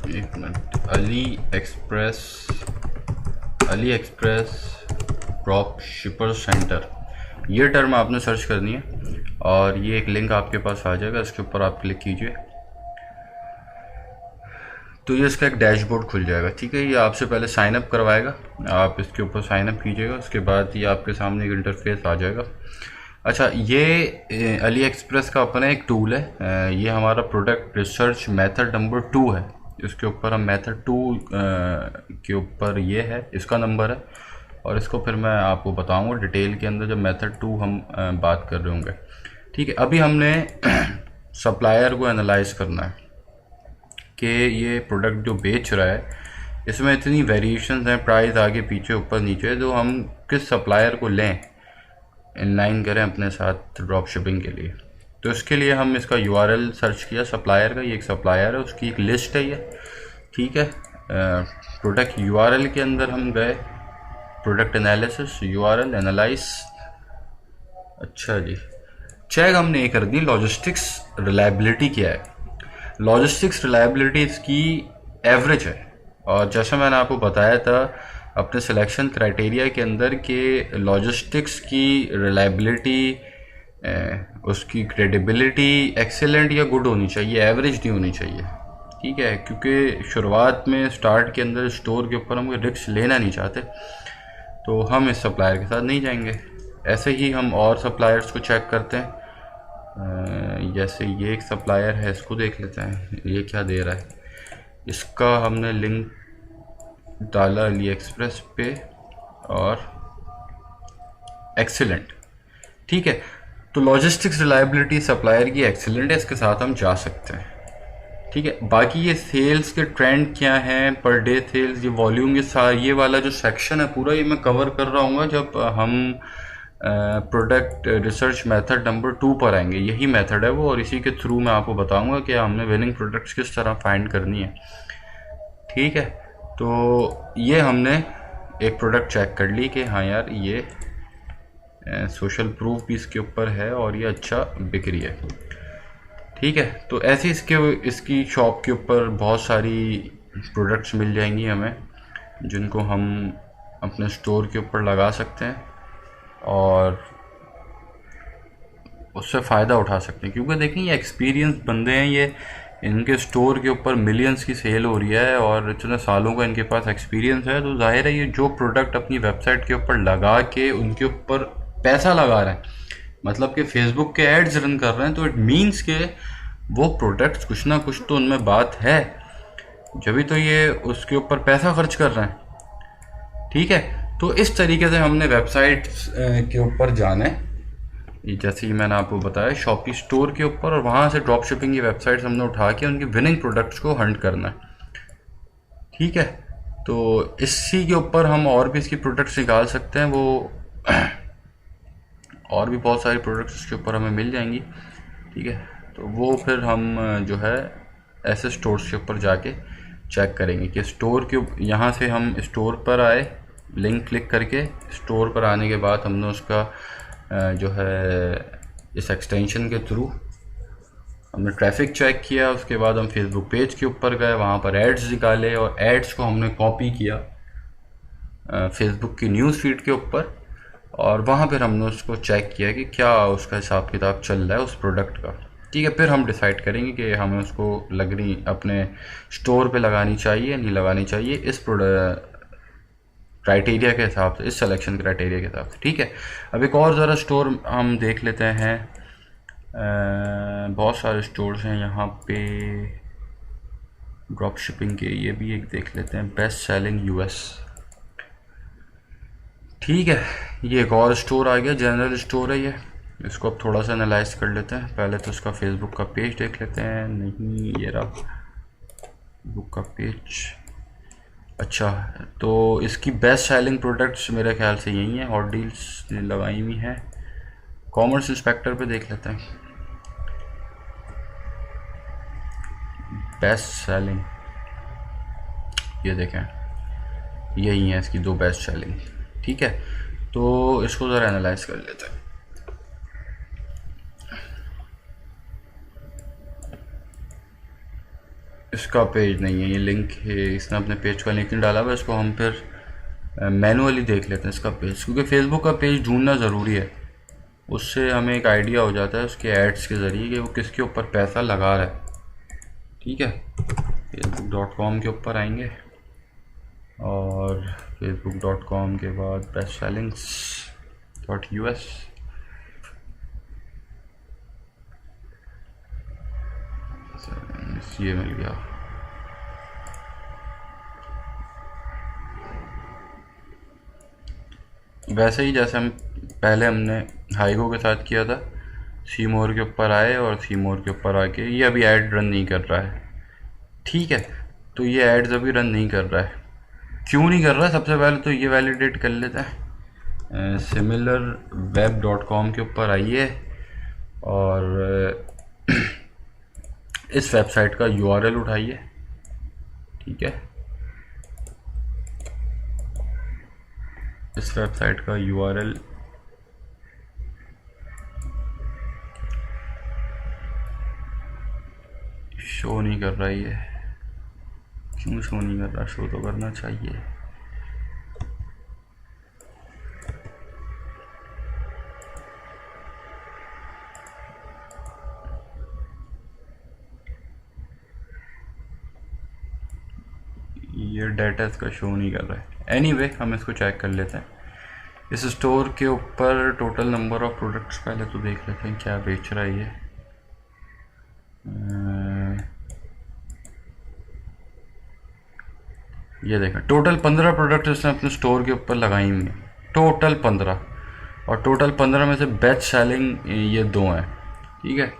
एक minute, Ali express drop शिपर centre, ये term आपने सर्च करनी है और ये एक लिंक आपके पास आ जाएगा, इसके ऊपर आप क्लिक कीजिए तो ये इसका एक डैशबोर्ड खुल जाएगा। ठीक है, ये आपसे पहले साइन अप करवाएगा, आप इसके ऊपर साइन अप कीजिएगा, उसके बाद ये आपके सामने एक इंटरफेस आ जाएगा। अच्छा, ये अली एक्सप्रेस का अपना एक टूल है, ये हमारा प्रोडक्ट रिसर्च मेथड नंबर 2 है। इसके ऊपर हम मेथड 2 के ऊपर ये है, इसका नंबर है और इसको फिर मैं आपको बताऊंगा डिटेल के अंदर जब मेथड 2 हम बात कर रहे होंगे। ठीक है, अभी हमने सप्लायर को एनालाइज करना है कि ये प्रोडक्ट जो बेच रहा है इसमें इतनी वेरिएशंस हैं, प्राइस आगे पीछे ऊपर नीचे, तो हम किस सप्लायर को लें, इनलाइन करें अपने साथ ड्रॉप शिपिंग के लिए। तो इसके लिए हम इसका यूआरएल सर्च किया सप्लायर का, ये एक सप्लायर है, उसकी एक लिस्ट है ये। ठीक है, प्रोडक्ट यूआरएल के अंदर हम गए, प्रोडक्ट एनालिसिस, यूआरएल एनालाइज। अच्छा जी, चेक हमने ये कर दी लॉजिस्टिक्स रिलायबिलिटी क्या है। लॉजिस्टिक्स रिलायबिलिटी इसकी एवरेज है, और जैसा मैंने आपको बताया था अपने सिलेक्शन क्राइटेरिया के अंदर कि लॉजिस्टिक्स की रिलायबिलिटी, उसकी क्रेडिबिलिटी एक्सेलेंट या गुड होनी चाहिए, एवरेज नहीं होनी चाहिए। ठीक है, क्योंकि शुरुआत में स्टार्ट के अंदर स्टोर के ऊपर हम रिस्क लेना नहीं चाहते, तो हम इस सप्लायर के साथ नहीं जाएंगे। ऐसे ही हम और सप्लायर्स को चेक करते हैं, जैसे ये एक सप्लायर है, इसको देख लेते हैं ये क्या दे रहा है। इसका हमने लिंक डाला अली एक्सप्रेस पे और एक्सीलेंट। ठीक है, तो लॉजिस्टिक्स रिलायबिलिटी सप्लायर की एक्सीलेंट है, इसके साथ हम जा सकते हैं। ठीक है, बाकी ये सेल्स के ट्रेंड क्या हैं, पर डे सेल्स, ये वॉल्यूम, ये वाला जो सेक्शन है पूरा ये मैं कवर कर रहा हूँ जब हम प्रोडक्ट रिसर्च मेथड नंबर 2 पर आएंगे। यही मेथड है वो, और इसी के थ्रू मैं आपको बताऊंगा कि हमने विनिंग प्रोडक्ट्स किस तरह फाइंड करनी है। ठीक है, तो ये हमने एक प्रोडक्ट चेक कर ली कि हाँ यार ये सोशल प्रूफ भी इसके ऊपर है और ये अच्छा बिक रही है। ठीक है, तो ऐसे इसकी शॉप के ऊपर बहुत सारी प्रोडक्ट्स मिल जाएंगी हमें, जिनको हम अपने स्टोर के ऊपर लगा सकते हैं और उससे फ़ायदा उठा सकते हैं। क्योंकि देखें ये एक्सपीरियंस बंदे हैं, ये इनके स्टोर के ऊपर मिलियंस की सेल हो रही है और इतने सालों का इनके पास एक्सपीरियंस है, तो जाहिर है ये जो प्रोडक्ट अपनी वेबसाइट के ऊपर लगा के उनके ऊपर पैसा लगा रहे हैं, मतलब कि फेसबुक के एड्स रन कर रहे हैं, तो इट मीन्स के वो प्रोडक्ट्स कुछ ना कुछ तो उनमें बात है, जब भी तो ये उसके ऊपर पैसा खर्च कर रहे हैं। ठीक है, तो इस तरीके से हमने वेबसाइट्स के ऊपर जाना है, जैसे ही मैंने आपको बताया शॉपी स्टोर के ऊपर, और वहाँ से ड्रॉप शिपिंग की वेबसाइट्स हमने उठा के उनकी विनिंग प्रोडक्ट्स को हंट करना है। ठीक है, तो इसी के ऊपर हम और भी इसकी प्रोडक्ट्स निकाल सकते हैं, वो और भी बहुत सारी प्रोडक्ट्स इसके ऊपर हमें मिल जाएंगी। ठीक है, तो वो फिर हम जो है ऐसे स्टोर्स के ऊपर जाके चेक करेंगे कि स्टोर के, यहाँ से हम स्टोर पर आए, लिंक क्लिक करके स्टोर पर आने के बाद हमने उसका जो है इस एक्सटेंशन के थ्रू हमने ट्रैफिक चेक किया, उसके बाद हम फेसबुक पेज के ऊपर गए, वहाँ पर एड्स निकाले और एड्स को हमने कॉपी किया फेसबुक की न्यूज़ फीड के ऊपर, और वहाँ पर हमने उसको चेक किया कि क्या उसका हिसाब किताब चल रहा है उस प्रोडक्ट का। ठीक है, फिर हम डिसाइड करेंगे कि हमें उसको अपने स्टोर पे लगानी चाहिए नहीं लगानी चाहिए, इस क्राइटेरिया के हिसाब से, इस सिलेक्शन क्राइटेरिया के हिसाब से। ठीक है, अब एक और ज़रा स्टोर हम देख लेते हैं, बहुत सारे स्टोर्स हैं यहाँ पे ड्रॉप शिपिंग के, ये भी एक देख लेते हैं, बेस्ट सेलिंग यूएस। ठीक है, ये एक और स्टोर आ गया, जनरल स्टोर है ये, इसको अब थोड़ा सा एनालाइज कर लेते हैं। पहले तो उसका फेसबुक का पेज देख लेते हैं, नहीं ये रहा फेसबुक का पेज। अच्छा, तो इसकी बेस्ट सेलिंग प्रोडक्ट्स मेरे ख्याल से यही हैं, हॉट डील्स लगाई हुई हैं। कॉमर्स इंस्पेक्टर पे देख लेते हैं बेस्ट सेलिंग, ये देखें यही है इसकी 2 बेस्ट सेलिंग। ठीक है, तो इसको ज़रा एनालाइज कर लेते हैं। इसका पेज नहीं है, ये लिंक है, इसने अपने पेज का लिंक नहीं डाला हुआ। इसको हम फिर मैनुअली देख लेते हैं इसका पेज, क्योंकि फेसबुक का पेज ढूंढना ज़रूरी है। उससे हमें एक आइडिया हो जाता है उसके एड्स के ज़रिए कि वो किसके ऊपर पैसा लगा रहा है। ठीक है, facebook.com के ऊपर आएंगे और facebook.com के बाद bestsellings.us, ये मिल गया। वैसे ही जैसे हम पहले हमने हाइगो के साथ किया था, सी मोर के ऊपर आए और सी मोर के ऊपर आके ये अभी ऐड रन नहीं कर रहा है। ठीक है, तो ये एड्स अभी रन नहीं कर रहा है। क्यों नहीं कर रहा है? सबसे पहले तो ये वैलिडेट कर लेते हैं। similarweb.com के ऊपर आइए और इस वेबसाइट का URL उठाइए। ठीक है, इस वेबसाइट का URL शो नहीं कर रहा है। ये क्यों शो नहीं कर रहा? शो तो करना चाहिए। ये डाटा इसका शो नहीं कर रहा है। एनीवे, हम इसको चेक कर लेते हैं। इस स्टोर के ऊपर टोटल नंबर ऑफ प्रोडक्ट्स पहले तो देख लेते हैं क्या बेच रहा है ये। ये देखा, टोटल 15 प्रोडक्ट इसने अपने स्टोर के ऊपर लगाई हुई हैं, टोटल 15, और टोटल 15 में से बेस्ट सेलिंग ये 2 हैं। ठीक है,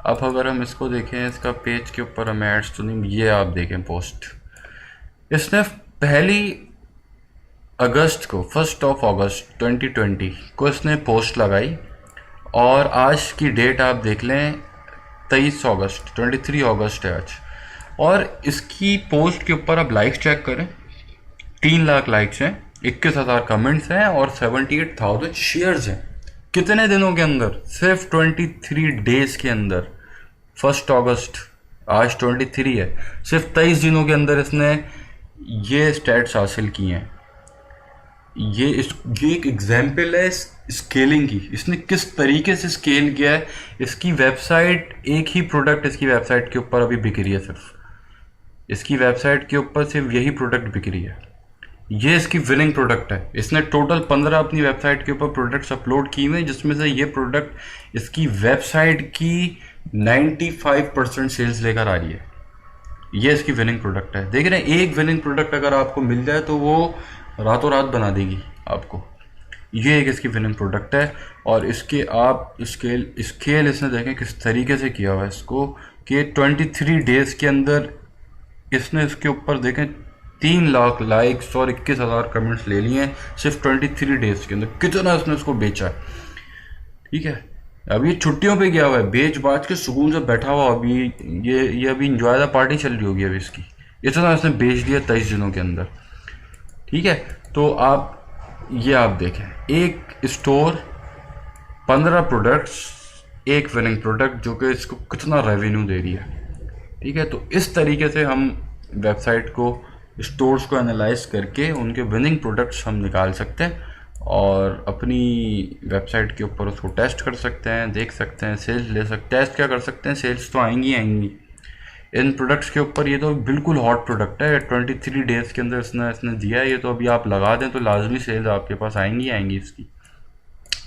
अब अगर हम इसको देखें, इसका पेज के ऊपर हम एड्स तो नहीं, ये आप देखें पोस्ट, इसने 1 अगस्त को 1 अगस्त 2020 को इसने पोस्ट लगाई और आज की डेट आप देख लें 23 अगस्त 23 अगस्त है आज। और इसकी पोस्ट के ऊपर आप लाइक्स चेक करें, 3 लाख लाइक्स हैं, 21,000 कमेंट्स हैं और 78,000 शेयर्स हैं। कितने दिनों के अंदर? सिर्फ 23 डेज के अंदर। 1 अगस्त, आज 23 है, सिर्फ 23 दिनों के अंदर इसने ये स्टैट्स हासिल किए हैं। ये एक एग्जाम्पल है स्केलिंग की। इसने किस तरीके से स्केल किया है। इसकी वेबसाइट, एक ही प्रोडक्ट इसकी वेबसाइट के ऊपर अभी बिक रही है, सिर्फ इसकी वेबसाइट के ऊपर सिर्फ यही प्रोडक्ट बिक रही है। ये इसकी विनिंग प्रोडक्ट है। इसने टोटल 15 अपनी वेबसाइट के ऊपर प्रोडक्ट्स अपलोड किए हुए, जिसमें से ये प्रोडक्ट इसकी वेबसाइट की 95% सेल्स लेकर आ रही है। ये इसकी विनिंग प्रोडक्ट है। देख रहे हैं, एक विनिंग प्रोडक्ट अगर आपको मिल जाए तो वो रातों रात बना देगी आपको। ये एक इसकी विनिंग प्रोडक्ट है। और इसके आप स्केल इसने देखें किस तरीके से किया हुआ है इसको, कि 23 डेज के अंदर इसने इसके ऊपर देखें 3 लाख लाइक्स और 21,000 कमेंट्स ले लिए हैं सिर्फ 23 डेज के अंदर। कितना इसने उसको बेचा है। ठीक है, अभी छुट्टियों पे गया हुआ है, बेच बाज के सुकून से बैठा हुआ। अभी ये अभी इंजॉय द पार्टी चल रही होगी अभी इसकी। इतना इसने बेच दिया 23 दिनों के अंदर। ठीक है, तो आप देखें, एक स्टोर, 15 प्रोडक्ट्स, एक विनिंग प्रोडक्ट, जो कि इसको कितना रेवेन्यू दे रही है। ठीक है, तो इस तरीके से हम वेबसाइट को, स्टोर्स को एनालाइज करके उनके विनिंग प्रोडक्ट्स हम निकाल सकते हैं और अपनी वेबसाइट के ऊपर उसको टेस्ट कर सकते हैं, देख सकते हैं, सेल्स ले सकते हैं। टेस्ट क्या कर सकते हैं, सेल्स तो आएंगी इन प्रोडक्ट्स के ऊपर। ये तो बिल्कुल हॉट प्रोडक्ट है, 23 डेज के अंदर इसने दिया है। ये तो अभी आप लगा दें तो लाजमी सेल्स आपके पास आएंगी इसकी।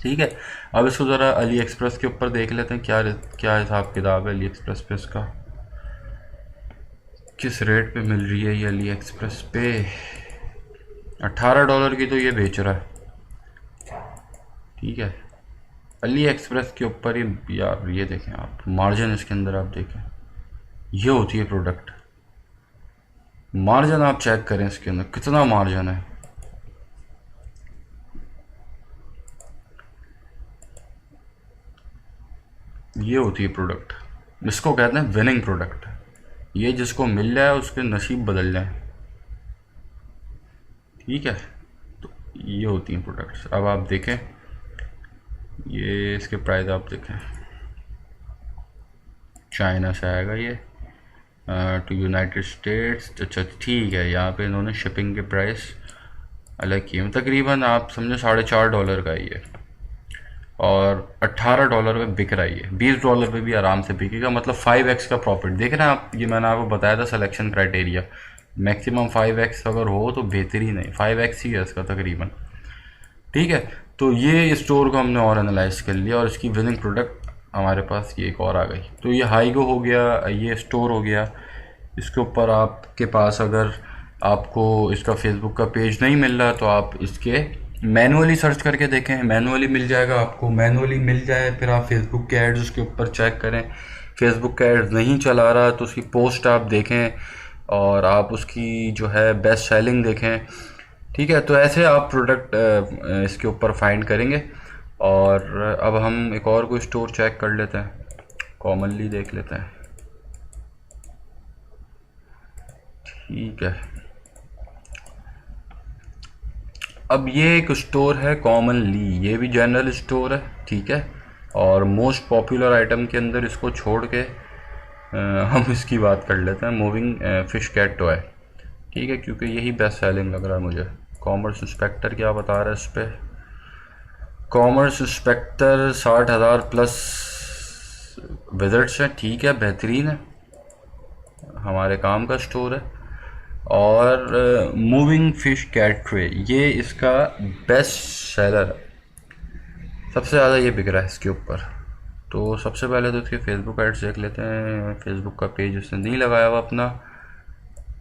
ठीक है, अब इसको ज़रा अली एक्सप्रेस के ऊपर देख लेते हैं क्या हिसाब किताब है अली एक्सप्रेस पे। इसका किस रेट पे मिल रही है ये अली एक्सप्रेस पे। $18 की तो ये बेच रहा है। ठीक है, अली एक्सप्रेस के ऊपर ही यार, ये देखें आप, मार्जिन इसके अंदर आप देखें, ये होती है प्रोडक्ट। मार्जिन आप चेक करें इसके अंदर कितना मार्जिन है। ये होती है प्रोडक्ट, इसको कहते हैं विनिंग प्रोडक्ट। ये जिसको मिल जाए उसके नसीब बदल जाए। ठीक है, तो ये होती हैं प्रोडक्ट्स। अब आप देखें, ये इसके प्राइस आप देखें, चाइना से आएगा ये, टू यूनाइटेड स्टेट्स। अच्छा ठीक है, यहाँ पे इन्होंने शिपिंग के प्राइस अलग किए, तकरीबन आप समझो $4.5 का ही है, और $18 पे बिक रहा है, $20 पे भी आराम से बिकेगा, मतलब 5x का प्रॉफिट। देख रहे हैं आप, ये मैंने आपको बताया था सिलेक्शन क्राइटेरिया, मैक्सिमम 5x अगर हो तो बेहतरीन है, 5x ही है इसका तकरीबन। ठीक है, तो ये स्टोर को हमने और एनालाइज कर लिया, और इसकी विनिंग प्रोडक्ट हमारे पास ये एक और आ गई। तो ये हाईगो हो गया, ये स्टोर हो गया। इसके ऊपर आपके पास अगर आपको इसका फेसबुक का पेज नहीं मिल रहा तो आप इसके मैनुअली सर्च करके देखें, मैनुअली मिल जाएगा आपको, मैनुअली मिल जाए फिर आप फेसबुक के एड्स उसके ऊपर चेक करें। फेसबुक का एड्स नहीं चला रहा तो उसकी पोस्ट आप देखें, और आप उसकी जो है बेस्ट सेलिंग देखें। ठीक है, तो ऐसे आप प्रोडक्ट इसके ऊपर फाइंड करेंगे। और अब हम एक और कोई स्टोर चेक कर लेते हैं, कॉमनली देख लेते हैं। ठीक है, अब ये एक स्टोर है कॉमनली, ये भी जनरल स्टोर है। ठीक है, और मोस्ट पॉपुलर आइटम के अंदर इसको छोड़ के हम इसकी बात कर लेते हैं, मूविंग फिश कैट टॉय। ठीक है, क्योंकि यही बेस्ट सेलिंग लग रहा है मुझे। कॉमर्स इंस्पेक्टर क्या बता रहा है इस पर? कॉमर्स इंस्पेक्टर 60,000 प्लस विजिट्स हैं। ठीक है, बेहतरीन है, हमारे काम का स्टोर है। और मूविंग फिश कैट ट्रे, ये इसका बेस्ट सेलर है, सबसे ज़्यादा ये बिक रहा है इसके ऊपर। तो सबसे पहले तो इसके फेसबुक एड्स देख लेते हैं, फेसबुक का पेज इसने नहीं लगाया हुआ अपना।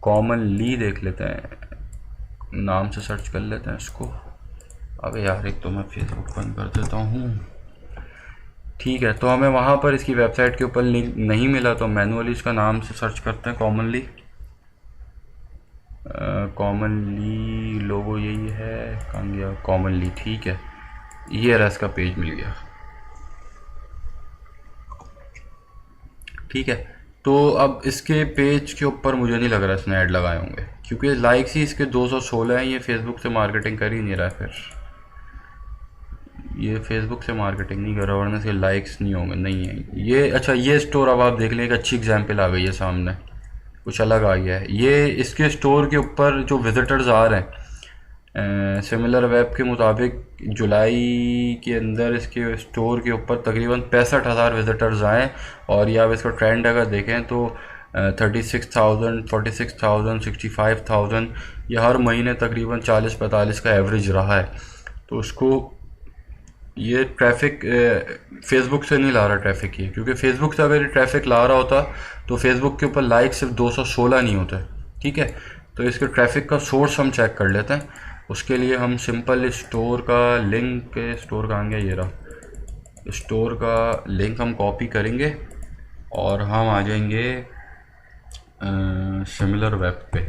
कॉमनली देख लेते हैं, नाम से सर्च कर लेते हैं इसको। अबे यार, एक तो मैं फेसबुक बंद कर देता हूँ। ठीक है, तो हमें वहाँ पर इसकी वेबसाइट के ऊपर लिंक नहीं मिला, तो मैनुअली इसका नाम से सर्च करते हैं, कॉमनली। कॉमनली लोगो यही है, कहाँ गया कॉमनली? ठीक है, ये रहा, इसका पेज मिल गया। ठीक है, तो अब इसके पेज के ऊपर मुझे नहीं लग रहा इसने ऐड लगाए होंगे, क्योंकि लाइक्स ही इसके 216 हैं। ये फेसबुक से मार्केटिंग कर ही नहीं रहा है, फिर ये फेसबुक से मार्केटिंग नहीं कर रहा, वरना इसके लाइक्स नहीं होंगे, नहीं है ये। अच्छा, ये स्टोर अब आप देख लें, एक अच्छी एग्जांपल आ गई है सामने, कुछ अलग आ गया है। ये इसके स्टोर के ऊपर जो विजिटर्स आ रहे हैं, सिमिलर वेब के मुताबिक जुलाई के अंदर इसके स्टोर के ऊपर तकरीबन 65,000 विजिटर्स आए, और ये आप इसका ट्रेंड अगर देखें तो 36,000, 46,000, 65,000, ये हर महीने तकरीबन 40-45 का एवरेज रहा है। तो उसको ये ट्रैफिक फेसबुक से नहीं ला रहा ट्रैफिक ये, क्योंकि फेसबुक से अगर ये ट्रैफिक ला रहा होता तो फेसबुक के ऊपर लाइक सिर्फ 216 नहीं होते। ठीक है, तो इसके ट्रैफिक का सोर्स हम चेक कर लेते हैं। उसके लिए हम सिंपल स्टोर का लिंक, स्टोर कहाँ गया, ये रहा, स्टोर का लिंक हम कॉपी करेंगे और हम आ जाएंगे सिमिलर वेब पे,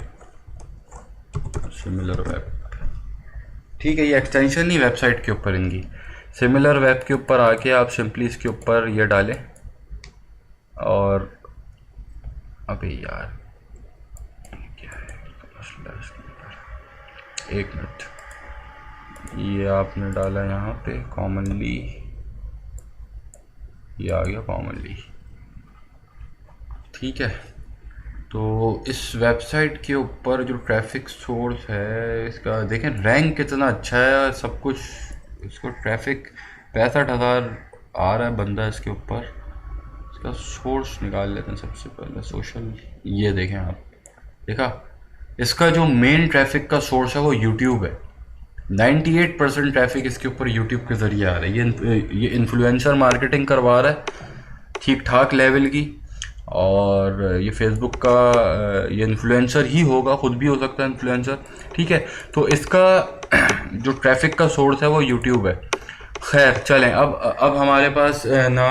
सिमिलर वेब। ठीक है, ये एक्सटेंशन नहीं वेबसाइट के ऊपर इनकी, सिमिलर वेब के ऊपर आके आप सिंपली इसके ऊपर ये डालें। और अबे यार क्या है मसला इसके ऊपर, एक मिनट, ये आपने डाला यहाँ पे कॉमनली, ये आ गया कॉमनली। ठीक है, तो इस वेबसाइट के ऊपर जो ट्रैफिक सोर्स है इसका देखें, रैंक कितना अच्छा है सब कुछ। इसको ट्रैफिक 65,000 आ रहा है बंदा इसके ऊपर। इसका सोर्स निकाल लेते हैं सबसे पहले, सोशल। ये देखें आप, देखा, इसका जो मेन ट्रैफिक का सोर्स है वो यूट्यूब है। 98% ट्रैफिक इसके ऊपर यूट्यूब के ज़रिए आ रहा है। ये इन्फ्लुएंसर मार्केटिंग करवा रहा है ठीक ठाक लेवल की, और ये फेसबुक का ये इन्फ्लुएंसर ही होगा, खुद भी हो सकता है इन्फ्लुएंसर। ठीक है, तो इसका जो ट्रैफिक का सोर्स है वो यूट्यूब है। खैर चलें, अब हमारे पास ना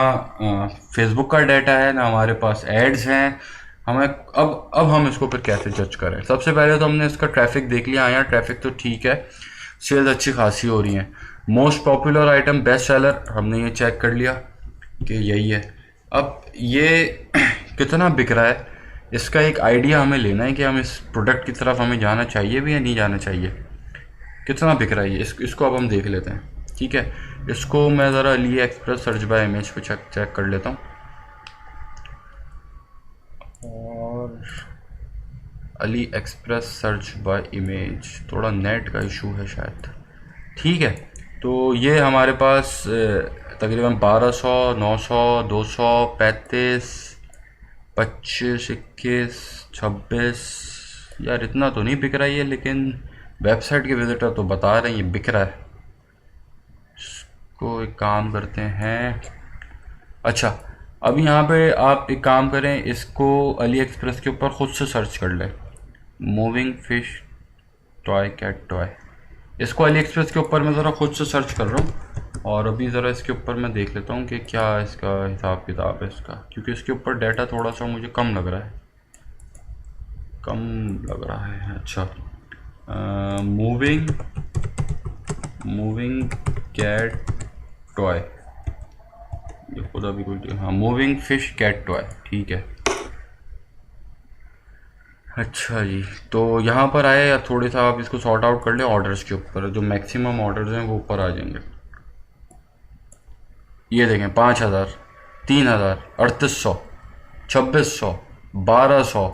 फेसबुक का डाटा है, ना हमारे पास एड्स हैं। हमें अब हम इसको फिर कैसे जज करें? सबसे पहले तो हमने इसका ट्रैफिक देख लिया। यहाँ ट्रैफिक तो ठीक है, सेल्स अच्छी खासी हो रही हैं। Most popular item, best seller, हमने ये चेक कर लिया कि यही है। अब ये कितना बिक रहा है, इसका एक आइडिया हमें लेना है कि हम इस प्रोडक्ट की तरफ हमें जाना चाहिए भी या नहीं जाना चाहिए। कितना बिक रहा है ये, इसको अब हम देख लेते हैं। ठीक है, इसको मैं ज़रा Ali express search by image पे चेक कर लेता हूँ। और और Ali express search by image, थोड़ा नेट का इशू है शायद। ठीक है, तो ये हमारे पास तकरीबन 1200, 900, 200, 35, 25, 21, 26, यार इतना तो नहीं बिक रहा है ये, लेकिन वेबसाइट के विजिटर तो बता रहे हैं ये बिक रहा है। इसको एक काम करते हैं, अच्छा अब यहाँ पे आप एक काम करें, इसको अली एक्सप्रेस के ऊपर ख़ुद से सर्च कर लें, moving fish toy cat toy. इसको अली एक्सप्रेस के ऊपर मैं ज़रा खुद से सर्च कर रहा हूँ, और अभी ज़रा इसके ऊपर मैं देख लेता हूँ कि क्या इसका हिसाब किताब है इसका, क्योंकि इसके ऊपर डाटा थोड़ा सा मुझे कम लग रहा है। अच्छा, मूविंग कैट टॉय, ये खुद अभी कोई, हाँ मूविंग फिश कैट टॉय, ठीक है। अच्छा जी, तो यहाँ पर आए, या थोड़े सा आप इसको सॉर्ट आउट कर ले ऑर्डर्स के ऊपर, जो मैक्सिमम ऑर्डर्स हैं वो ऊपर आ जाएंगे। ये देखें 5000, 3000, 3800, 2600, 1200,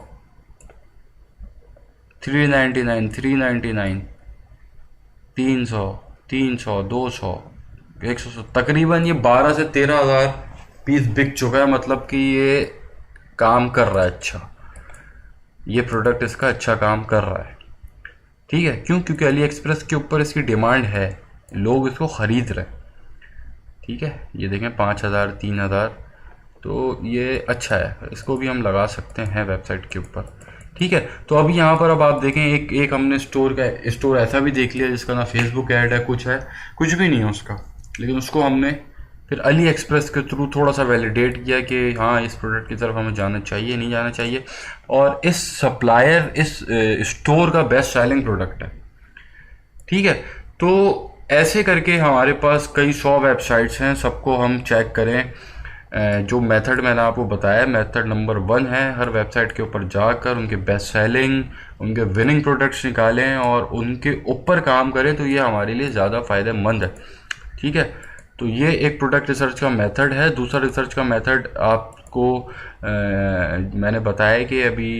399, 399, 300, 300, 200, 100, तकरीबन ये 12 से 13,000 पीस बिक चुका है। मतलब कि ये काम कर रहा है अच्छा, ये प्रोडक्ट इसका अच्छा काम कर रहा है। ठीक है, क्यों? क्योंकि अली एक्सप्रेस के ऊपर इसकी डिमांड है, लोग इसको ख़रीद रहे हैं। ठीक है, ये देखें 5000, 3000, तो ये अच्छा है, इसको भी हम लगा सकते हैं वेबसाइट के ऊपर। ठीक है, तो अभी यहाँ पर अब आप देखें, एक हमने स्टोर ऐसा भी देख लिया जिसका ना फेसबुक ऐड है, कुछ भी नहीं है उसका, लेकिन उसको हमने फिर अली एक्सप्रेस के थ्रू थोड़ा सा वैलिडेट किया कि हाँ इस प्रोडक्ट की तरफ हमें जाना चाहिए, नहीं जाना चाहिए, और इस सप्लायर, इस स्टोर का बेस्ट सेलिंग प्रोडक्ट है। ठीक है, तो ऐसे करके हमारे पास कई 100 वेबसाइट्स हैं, सबको हम चेक करें। जो मेथड मैंने आपको बताया, मेथड नंबर 1 है, हर वेबसाइट के ऊपर जाकर उनके बेस्ट सेलिंग, उनके विनिंग प्रोडक्ट्स निकालें और उनके ऊपर काम करें, तो ये हमारे लिए ज़्यादा फ़ायदेमंद है। ठीक है, तो ये एक प्रोडक्ट रिसर्च का मेथड है। दूसरा रिसर्च का मेथड आपको मैंने बताया कि अभी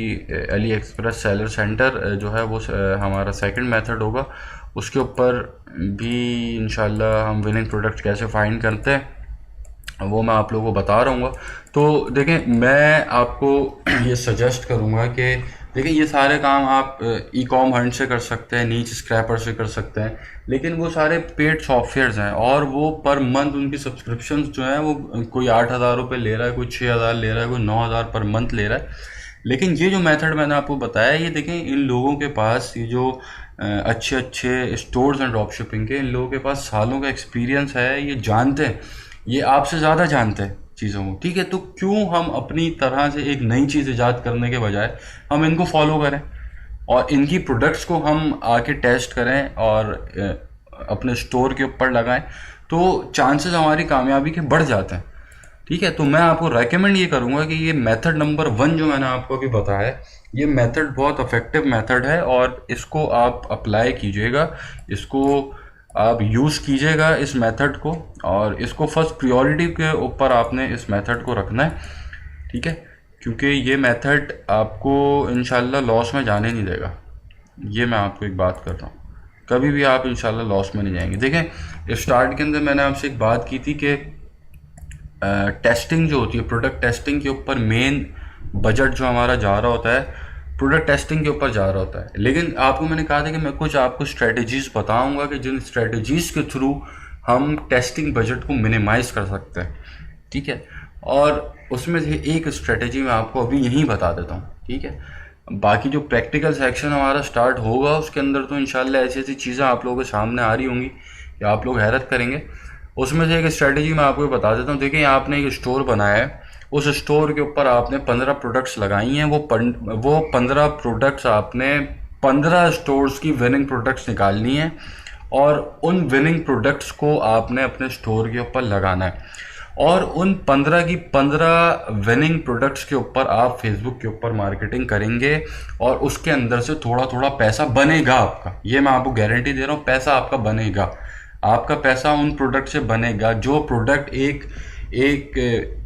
अली एक्सप्रेस सेलर सेंटर जो है वो हमारा सेकंड मेथड होगा, उसके ऊपर भी इंशाल्लाह हम विनिंग प्रोडक्ट कैसे फाइंड करते हैं वो मैं आप लोगों को बता रहा हूँ। तो देखें, मैं आपको ये सजेस्ट करूँगा कि देखिए ये सारे काम आप ई कॉम हंट से कर सकते हैं, नीच स्क्रैपर से कर सकते हैं, लेकिन वो सारे पेड सॉफ्टवेयर्स हैं और वो पर मंथ उनकी सब्सक्रिप्शन जो है वो कोई 8,000 रुपये ले रहा है, कोई 6,000 ले रहा है, कोई 9,000 पर मंथ ले रहा है। लेकिन ये जो मेथड मैंने आपको बताया, ये देखें इन लोगों के पास, ये जो अच्छे अच्छे स्टोर्स हैं ड्रॉप शिपिंग के, इन लोगों के पास सालों का एक्सपीरियंस है, ये जानते हैं, ये आपसे ज़्यादा जानते हैं चीज़ों को। ठीक है, तो क्यों हम अपनी तरह से एक नई चीज़ ईजाद करने के बजाय हम इनको फॉलो करें और इनकी प्रोडक्ट्स को हम आके टेस्ट करें और अपने स्टोर के ऊपर लगाएं, तो चांसेस हमारी कामयाबी के बढ़ जाते हैं। ठीक है, तो मैं आपको रेकमेंड ये करूँगा कि ये मेथड नंबर 1 जो मैंने आपको अभी बताया, ये मेथड बहुत इफेक्टिव मेथड है और इसको आप अप्लाई कीजिएगा, इसको आप यूज़ कीजिएगा इस मेथड को, और इसको फर्स्ट प्रायोरिटी के ऊपर आपने इस मेथड को रखना है। ठीक है, क्योंकि ये मेथड आपको इंशाल्लाह लॉस में जाने नहीं देगा। ये मैं आपको एक बात कर रहा हूँ, कभी भी आप इंशाल्लाह लॉस में नहीं जाएंगे। देखें, स्टार्ट के अंदर मैंने आपसे एक बात की थी कि टेस्टिंग जो होती है, प्रोडक्ट टेस्टिंग के ऊपर मेन बजट जो हमारा जा रहा होता है प्रोडक्ट टेस्टिंग के ऊपर जा रहा होता है। लेकिन आपको मैंने कहा था कि मैं कुछ आपको स्ट्रेटजीज बताऊंगा कि जिन स्ट्रेटजीज के थ्रू हम टेस्टिंग बजट को मिनिमाइज कर सकते हैं। ठीक है, और उसमें से एक स्ट्रेटजी मैं आपको अभी यहीं बता देता हूँ। ठीक है, बाकी जो प्रैक्टिकल सेक्शन हमारा स्टार्ट होगा उसके अंदर तो इंशाल्लाह ऐसी ऐसी चीज़ें आप लोगों के सामने आ रही होंगी कि आप लोग हैरत करेंगे। उसमें से एक स्ट्रेटजी मैं आपको बता देता हूँ। देखिए, आपने एक स्टोर बनाया है, उस स्टोर के ऊपर आपने 15 प्रोडक्ट्स लगाई हैं, वो 15 प्रोडक्ट्स आपने 15 स्टोर्स की विनिंग प्रोडक्ट्स निकालनी है और उन विनिंग प्रोडक्ट्स को आपने अपने स्टोर के ऊपर लगाना है, और उन 15 की 15 विनिंग प्रोडक्ट्स के ऊपर आप फेसबुक के ऊपर मार्केटिंग करेंगे और उसके अंदर से थोड़ा थोड़ा पैसा बनेगा आपका। ये मैं आपको गारंटी दे रहा हूँ, पैसा आपका बनेगा। आपका पैसा उन प्रोडक्ट से बनेगा जो प्रोडक्ट एक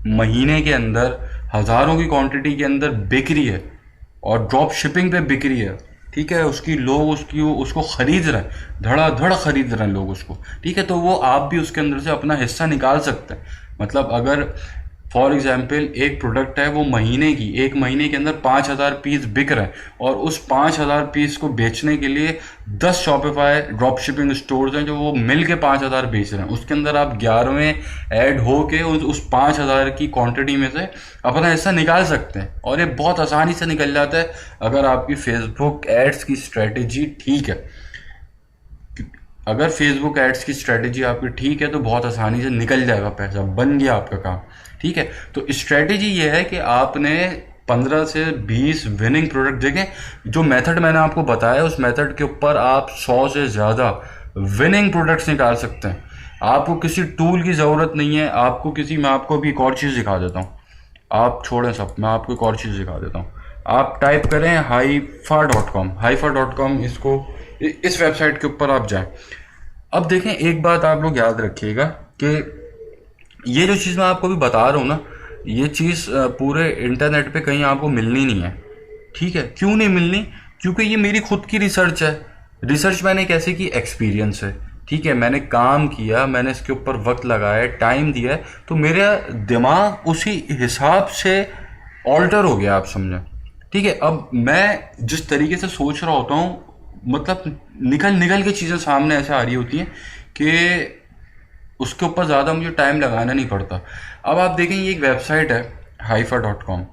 महीने के अंदर, हज़ारों की क्वांटिटी के अंदर बिक रही है और ड्रॉप शिपिंग पे बिक रही है, ठीक है, उसकी लोग उसको खरीद रहे हैं, धड़ाधड़ खरीद रहे हैं लोग उसको, ठीक है, तो वो आप भी उसके अंदर से अपना हिस्सा निकाल सकते हैं। मतलब अगर फॉर एग्जाम्पल एक प्रोडक्ट है, वो एक महीने के अंदर 5,000 पीस बिक रहे हैं और उस 5,000 पीस को बेचने के लिए 10 शॉपिफाई ड्रॉप शिपिंग स्टोर्स हैं जो वो मिल के 5,000 बेच रहे हैं। उसके अंदर आप 11वें ऐड हो के उस 5,000 की क्वांटिटी में से अपना हिस्सा निकाल सकते हैं और ये बहुत आसानी से निकल जाता है अगर आपकी फेसबुक एड्स की स्ट्रेटेजी ठीक है। अगर फेसबुक एड्स की स्ट्रेटेजी आपकी ठीक है तो बहुत आसानी से निकल जाएगा पैसा, बन गया आपका काम, ठीक है। तो स्ट्रेटेजी ये है कि आपने 15 से 20 विनिंग प्रोडक्ट देखें। जो मेथड मैंने आपको बताया उस मेथड के ऊपर आप 100 से ज़्यादा विनिंग प्रोडक्ट्स निकाल सकते हैं। आपको किसी टूल की ज़रूरत नहीं है, मैं आपको भी एक और चीज़ दिखा देता हूँ। आप छोड़ें सब, मैं आपको एक और चीज़ दिखा देता हूँ। आप टाइप करें haifa.com, इस वेबसाइट के ऊपर आप जाएं। अब देखें, एक बात आप लोग याद रखिएगा कि ये जो चीज़ मैं आपको भी बता रहा हूँ ना, ये चीज़ पूरे इंटरनेट पे कहीं आपको मिलनी नहीं है, ठीक है। क्यों नहीं मिलनी? क्योंकि ये मेरी खुद की रिसर्च है। रिसर्च मैंने कैसे की? एक्सपीरियंस है, ठीक है। मैंने काम किया, मैंने इसके ऊपर वक्त लगाया, टाइम दिया, तो मेरा दिमाग उसी हिसाब से ऑल्टर हो गया, आप समझें, ठीक है। अब मैं जिस तरीके से सोच रहा होता हूँ, मतलब निकल के चीज़ें सामने ऐसे आ रही होती हैं कि उसके ऊपर ज़्यादा मुझे टाइम लगाना नहीं पड़ता। अब आप देखें, ये एक वेबसाइट है haifa.com।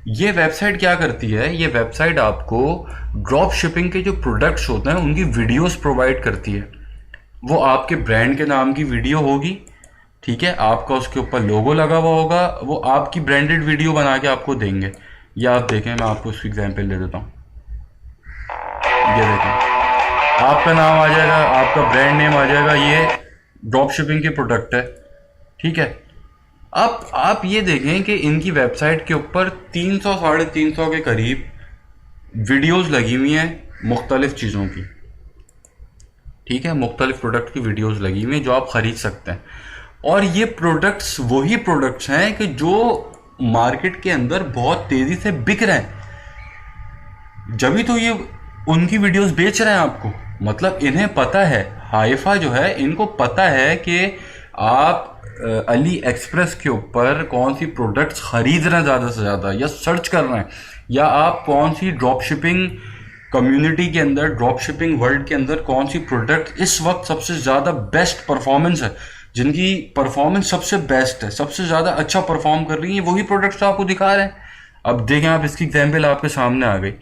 ये वेबसाइट क्या करती है? ये वेबसाइट आपको ड्रॉप शिपिंग के जो प्रोडक्ट्स होते हैं उनकी वीडियोस प्रोवाइड करती है। वो आपके ब्रांड के नाम की वीडियो होगी, ठीक है, आपका उसके ऊपर लोगो लगा हुआ होगा, वो आपकी ब्रांडेड वीडियो बना के आपको देंगे। ये आप देखें, मैं आपको उसकी एग्जाम्पल दे देता हूँ। ये देखें, आपका नाम आ जाएगा, आपका ब्रांड नेम आ जाएगा, ये ड्रॉप शिपिंग के प्रोडक्ट है, ठीक है। अब आप ये देखें कि इनकी वेबसाइट के ऊपर 300 साढ़े 300 के करीब वीडियोस लगी हुई हैं मुख्तलिफ चीज़ों की, ठीक है, मुख्तलिफ प्रोडक्ट की वीडियोस लगी हुई हैं जो आप ख़रीद सकते हैं। और ये प्रोडक्ट्स वही प्रोडक्ट्स हैं कि जो मार्केट के अंदर बहुत तेज़ी से बिक रहे हैं, जभी तो ये उनकी वीडियोस बेच रहे हैं आपको। मतलब इन्हें पता है, हाइफा जो है, इनको पता है कि आप अली एक्सप्रेस के ऊपर कौन सी प्रोडक्ट्स खरीद रहे हैं ज़्यादा से ज़्यादा, या सर्च कर रहे हैं, या आप कौन सी ड्रॉप शिपिंग कम्युनिटी के अंदर, ड्रॉप शिपिंग वर्ल्ड के अंदर कौन सी प्रोडक्ट इस वक्त सबसे ज़्यादा बेस्ट परफॉर्मेंस है, जिनकी परफॉर्मेंस सबसे बेस्ट है, सबसे ज़्यादा अच्छा परफॉर्म कर रही है, वही प्रोडक्ट्स तो आपको दिखा रहे हैं। अब देखें आप, इसकी एग्जाम्पल आपके सामने आ गई।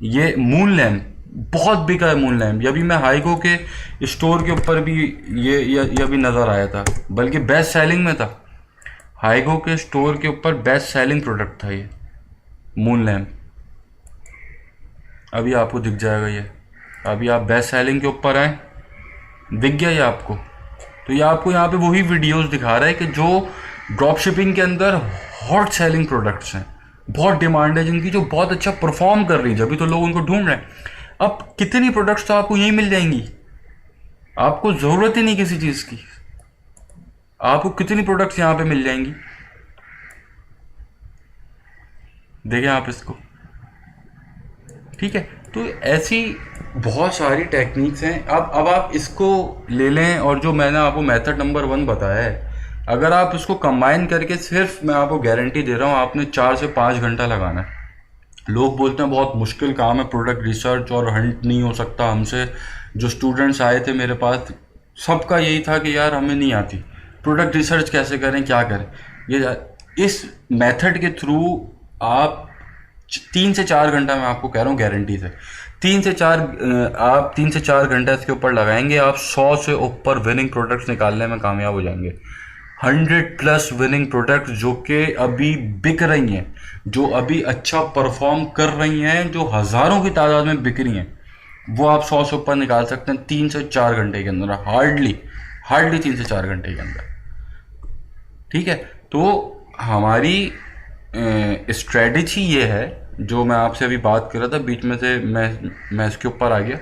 ये मून लैम्प बहुत बिका है, मून लैम्प। अभी मैं हाइगो के स्टोर के ऊपर भी ये भी नज़र आया था, बल्कि बेस्ट सेलिंग में था। हाइगो के स्टोर के ऊपर बेस्ट सेलिंग प्रोडक्ट था ये मून लैम्प। अभी आपको दिख जाएगा ये, अभी आप बेस्ट सेलिंग के ऊपर आए, दिख गया ये आपको। तो ये आपको यहाँ पे वही वीडियोस दिखा रहा है कि जो ड्रॉप शिपिंग के अंदर हॉट सेलिंग प्रोडक्ट्स हैं, बहुत डिमांड है जिनकी, जो बहुत अच्छा परफॉर्म कर रही है, जब तो लोग उनको ढूंढ रहे हैं। अब कितनी प्रोडक्ट्स तो आपको यहीं मिल जाएंगी, आपको ज़रूरत ही नहीं किसी चीज़ की। आपको कितनी प्रोडक्ट्स यहाँ पे मिल जाएंगी, देखें आप इसको, ठीक है। तो ऐसी बहुत सारी टेक्निक्स हैं। अब आप इसको ले लें, और जो मैंने आपको मेथड नंबर 1 बताया है, अगर आप इसको कंबाइन करके, सिर्फ मैं आपको गारंटी दे रहा हूँ, आपने 4 से 5 घंटा लगाना है। लोग बोलते हैं बहुत मुश्किल काम है प्रोडक्ट रिसर्च, और हंट नहीं हो सकता हमसे। जो स्टूडेंट्स आए थे मेरे पास, सबका यही था कि यार हमें नहीं आती प्रोडक्ट रिसर्च, कैसे करें, क्या करें। ये इस मेथड के थ्रू आप 3 से 4 घंटा, मैं आपको कह रहा हूँ गारंटी से, 3 से 4 घंटा इसके ऊपर लगाएंगे, आप 100 से ऊपर विनिंग प्रोडक्ट्स निकालने में कामयाब हो जाएंगे। 100+ विनिंग प्रोडक्ट्स जो कि अभी बिक रही हैं, जो अभी अच्छा परफॉर्म कर रही हैं, जो हज़ारों की तादाद में बिक रही हैं, वो आप 100 से ऊपर निकाल सकते हैं 3 से 4 घंटे के अंदर, हार्डली 3 से 4 घंटे के अंदर, ठीक है। तो हमारी स्ट्रेटजी ये है, जो मैं आपसे अभी बात कर रहा था, बीच में से मैं इसके ऊपर आ गया।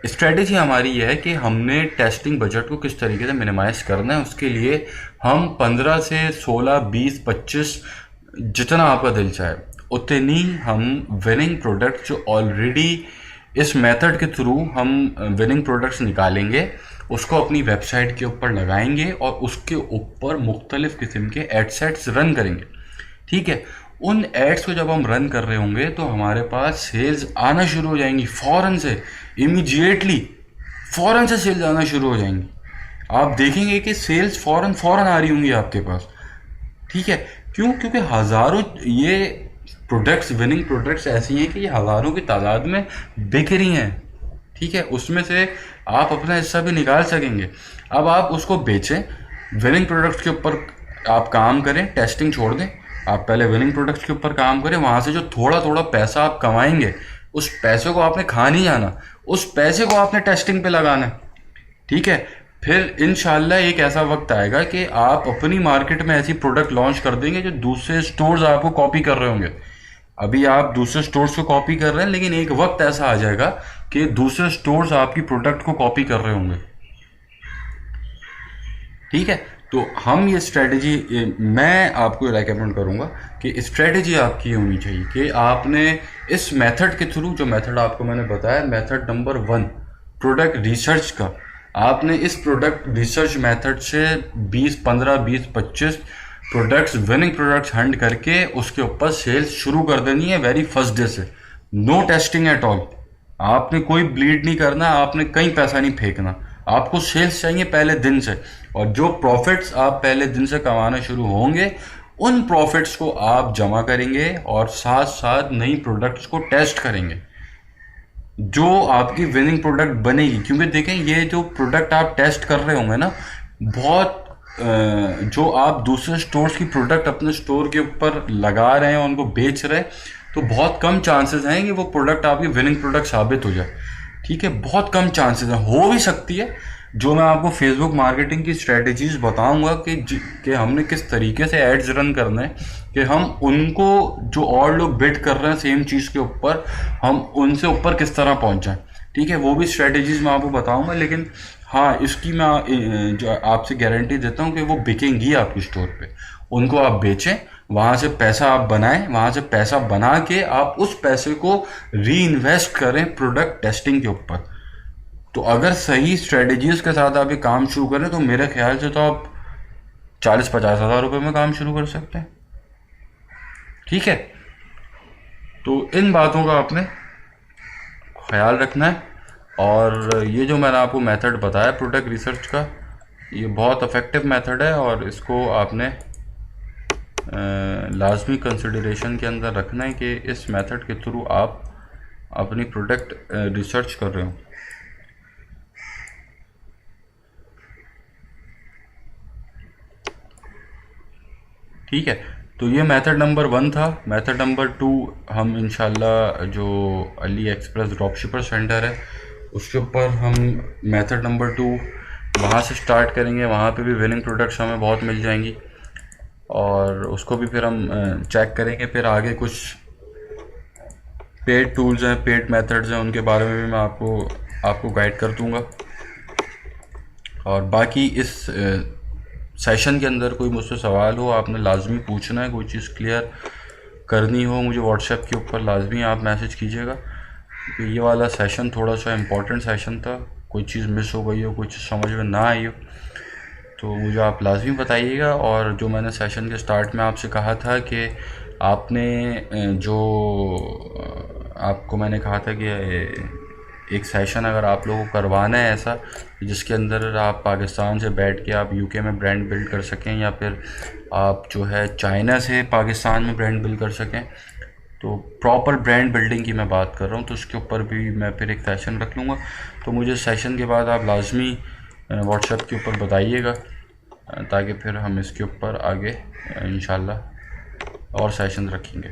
स्ट्रेटजी हमारी ये है कि हमने टेस्टिंग बजट को किस तरीके से मिनिमाइज करना है। उसके लिए हम 15 से 16, 20, 25 जितना आपका दिल चाहे उतनी हम विनिंग प्रोडक्ट जो ऑलरेडी इस मेथड के थ्रू हम विनिंग प्रोडक्ट्स निकालेंगे उसको अपनी वेबसाइट के ऊपर लगाएंगे और उसके ऊपर मुख्तलिफ किस्म के एडसेट्स रन करेंगे। ठीक है, उन एड्स को जब हम रन कर रहे होंगे तो हमारे पास सेल्स आना शुरू हो जाएंगी फ़ौरन से, इमीडिएटली फ़ौरन से सेल्स आना शुरू हो जाएंगी। आप देखेंगे कि सेल्स फ़ौरन आ रही होंगी आपके पास। ठीक है, क्यों? क्योंकि हज़ारों ये प्रोडक्ट्स, विनिंग प्रोडक्ट्स ऐसी हैं कि ये हज़ारों की तादाद में बिक रही हैं। ठीक है, उसमें से आप अपना हिस्सा भी निकाल सकेंगे। अब आप उसको बेचें, विनिंग प्रोडक्ट्स के ऊपर आप काम करें, टेस्टिंग छोड़ दें। आप पहले विनिंग प्रोडक्ट्स के ऊपर काम करें, वहाँ से जो थोड़ा थोड़ा पैसा आप कमाएंगे उस पैसे को आपने खा नहीं जाना, उस पैसे को आपने टेस्टिंग पे लगाना है। ठीक है, फिर इंशाल्लाह एक ऐसा वक्त आएगा कि आप अपनी मार्केट में ऐसी प्रोडक्ट लॉन्च कर देंगे जो दूसरे स्टोर्स आपको कॉपी कर रहे होंगे। अभी आप दूसरे स्टोर्स को कॉपी कर रहे हैं, लेकिन एक वक्त ऐसा आ जाएगा कि दूसरे स्टोर्स आपकी प्रोडक्ट को कॉपी कर रहे होंगे। ठीक है, तो हम ये स्ट्रेटजी, मैं आपको रेकमेंड करूंगा कि स्ट्रेटजी आपकी होनी चाहिए कि आपने इस मेथड के थ्रू, जो मेथड आपको मैंने बताया, मेथड नंबर 1 प्रोडक्ट रिसर्च का, आपने इस प्रोडक्ट रिसर्च मेथड से 20, 15, 20, 25 प्रोडक्ट्स, विनिंग प्रोडक्ट्स हंट करके उसके ऊपर सेल्स शुरू कर देनी है वेरी फर्स्ट डे से। No testing at all. आपने कोई ब्लीड नहीं करना, आपने कहीं पैसा नहीं फेंकना, आपको सेल्स चाहिए पहले दिन से। और जो प्रॉफिट्स आप पहले दिन से कमाना शुरू होंगे उन प्रॉफिट्स को आप जमा करेंगे और साथ साथ नई प्रोडक्ट्स को टेस्ट करेंगे जो आपकी विनिंग प्रोडक्ट बनेगी। क्योंकि देखें, ये जो प्रोडक्ट आप टेस्ट कर रहे होंगे ना, बहुत जो आप दूसरे स्टोर्स की प्रोडक्ट अपने स्टोर के ऊपर लगा रहे हैं, उनको बेच रहे हैं, तो बहुत कम चांसेस हैं कि वो प्रोडक्ट आपकी विनिंग प्रोडक्ट साबित हो जाए। ठीक है, बहुत कम चांसेस हैं। हो भी सकती है, जो मैं आपको फेसबुक मार्केटिंग की स्ट्रेटजीज बताऊंगा कि हमने किस तरीके से एड्स रन करने हैं, कि हम उनको, जो और लोग बिड कर रहे हैं सेम चीज़ के ऊपर, हम उनसे ऊपर किस तरह पहुंच जाएं। ठीक है, वो भी स्ट्रेटजीज मैं आपको बताऊंगा। लेकिन हाँ, इसकी मैं जो आपसे गारंटी देता हूँ कि वो बिकेंगी आपकी स्टोर पे। उनको आप बेचें, वहाँ से पैसा आप बनाएं, वहाँ से पैसा बना के आप उस पैसे को री इन्वेस्ट करें प्रोडक्ट टेस्टिंग के ऊपर। तो अगर सही स्ट्रेटजीज के साथ आप ये काम शुरू करें तो मेरे ख्याल से तो आप 40-50 हज़ार रुपये में काम शुरू कर सकते हैं। ठीक है, तो इन बातों का आपने ख्याल रखना है। और ये जो मैंने आपको मेथड बताया प्रोडक्ट रिसर्च का, ये बहुत इफ़ेक्टिव मेथड है और इसको आपने लाजमी कंसिडरेशन के अंदर रखना है कि इस मेथड के थ्रू आप अपनी प्रोडक्ट रिसर्च कर रहे हो। ठीक है, तो ये मेथड नंबर 1 था। मेथड नंबर 2 हम इंशाल्लाह जो अली एक्सप्रेस ड्रॉपशिपर सेंटर है उसके ऊपर हम मेथड नंबर 2 वहाँ से स्टार्ट करेंगे। वहाँ पे भी विनिंग प्रोडक्ट्स हमें बहुत मिल जाएंगी और उसको भी फिर हम चेक करेंगे। फिर आगे कुछ पेड टूल्स हैं, पेड मेथड्स हैं, उनके बारे में भी मैं आपको गाइड कर दूंगा। और बाकी इस सेशन के अंदर कोई मुझसे सवाल हो, आपने लाजमी पूछना है, कोई चीज़ क्लियर करनी हो, मुझे व्हाट्सएप के ऊपर लाजमी आप मैसेज कीजिएगा। ये वाला सेशन थोड़ा सा इम्पोर्टेंट सेशन था, कोई चीज़ मिस हो गई हो, कोई चीज़ समझ में ना आई हो तो मुझे आप लाजमी बताइएगा। और जो मैंने सेशन के स्टार्ट में आपसे कहा था कि आपने जो आपको मैंने कहा था कि एक सेशन अगर आप लोगों को करवाना है ऐसा, जिसके अंदर आप पाकिस्तान से बैठ के आप यूके में ब्रांड बिल्ड कर सकें, या फिर आप जो है चाइना से पाकिस्तान में ब्रांड बिल्ड कर सकें, तो प्रॉपर ब्रांड बिल्डिंग की मैं बात कर रहा हूँ, तो उसके ऊपर भी मैं फिर एक सेशन रख लूँगा। तो मुझे सेशन के बाद आप लाजमी व्हाट्सएप के ऊपर बताइएगा ताकि फिर हम इसके ऊपर आगे इंशाल्लाह और सेशन रखेंगे।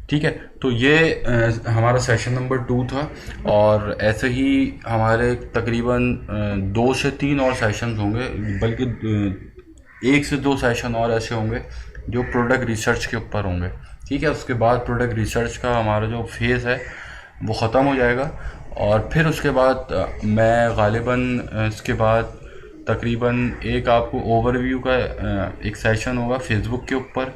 ठीक है, तो ये हमारा सेशन नंबर 2 था और ऐसे ही हमारे तकरीबन 2 से 3 और सेशंस होंगे, बल्कि 1 से 2 सेशन और ऐसे होंगे जो प्रोडक्ट रिसर्च के ऊपर होंगे। ठीक है, उसके बाद प्रोडक्ट रिसर्च का हमारा जो फेज़ है वो ख़त्म हो जाएगा और फिर उसके बाद मैं गालिबन इसके बाद तकरीबन एक आपको ओवरव्यू का एक सेशन होगा फेसबुक के ऊपर,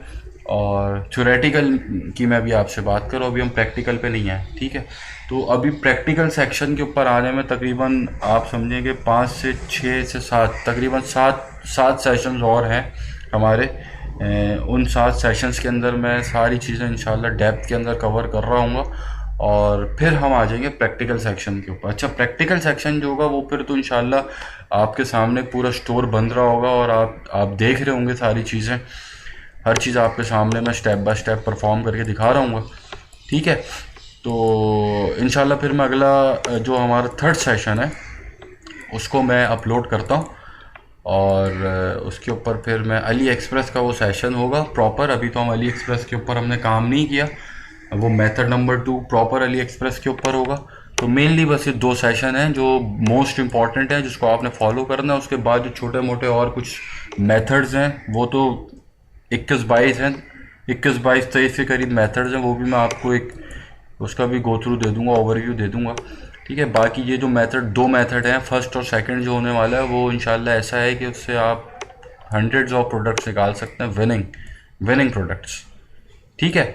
और थ्योरेटिकल की मैं अभी आपसे बात करूँ, अभी हम प्रैक्टिकल पे नहीं आए, ठीक है। तो अभी प्रैक्टिकल सेक्शन के ऊपर आने में तकरीबन आप समझेंगे 5 से 6 से 7, तकरीबन 7 सेशंस और हैं हमारे। उन 7 सेशंस के अंदर मैं सारी चीज़ें इंशाल्लाह डेप्थ के अंदर कवर कर रहा हूँ, और फिर हम आ जाएंगे प्रैक्टिकल सेक्शन के ऊपर। अच्छा, प्रैक्टिकल सेक्शन जो होगा वो फिर तो इंशाल्लाह आपके सामने पूरा स्टोर बन रहा होगा और आप देख रहे होंगे सारी चीज़ें, हर चीज़ आपके सामने मैं स्टेप बाय स्टेप परफॉर्म करके दिखा रहा हूँ, ठीक है। तो इंशाल्लाह फिर मैं अगला जो हमारा थर्ड सेशन है उसको मैं अपलोड करता हूँ, और उसके ऊपर फिर मैं अली एक्सप्रेस का वो सेशन होगा प्रॉपर। अभी तो हम अली एक्सप्रेस के ऊपर हमने काम नहीं किया, वो method number 2 proper Ali express के ऊपर होगा। तो मेनली बस ये 2 सेशन हैं जो मोस्ट इम्पॉर्टेंट हैं, जिसको आपने फॉलो करना है। उसके बाद जो छोटे मोटे और कुछ मेथड्स हैं वो तो 21-22 हैं, 21-22-23 के करीब मेथड्स हैं, वो भी मैं आपको एक उसका भी गो थ्रू दे दूंगा, ओवरव्यू दे दूंगा, ठीक है। बाकी ये जो दो मेथड हैं, फर्स्ट और सेकंड जो होने वाला है वो इंशाल्लाह ऐसा है कि उससे आप हंड्रेड्स ऑफ प्रोडक्ट्स निकाल सकते हैं, विनिंग प्रोडक्ट्स, ठीक है।